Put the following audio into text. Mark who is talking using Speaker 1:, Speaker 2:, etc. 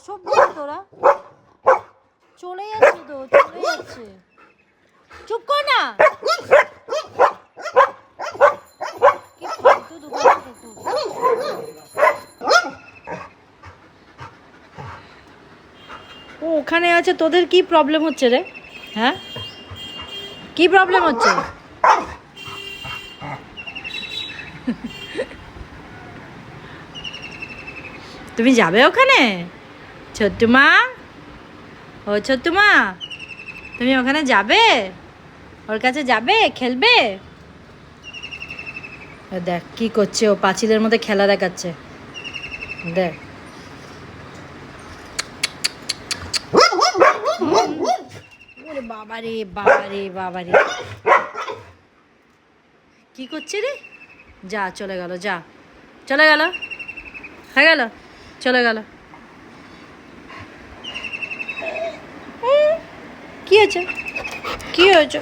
Speaker 1: অসভ্য তোরা, চলে যাচ্ছে তো, চলে যাচ্ছে। চুপ কর না, কি ফালতু দুটো কুকুর। ও ওখানে আছে, তোদের কি প্রবলেম হচ্ছে রে? হ্যাঁ, কি প্রবলেম হচ্ছে? তুমি যাবে ওখানে? ছোট্টু মা, ও ছোট্টু মা, তুমি ওখানে যাবে? ওর কাছে যাবে, খেলবে? দেখ কি করছে, ও পাঁচিলের মধ্যে খেলা দেখাচ্ছে, দেখ। ওরে বাবারে বাবারে বাবারে, কি করছে রে? যা, চলে গেল, যা, চলে গেল, হয়ে গেল, চলে গেল। কি হয়েছে, কি হয়েছে?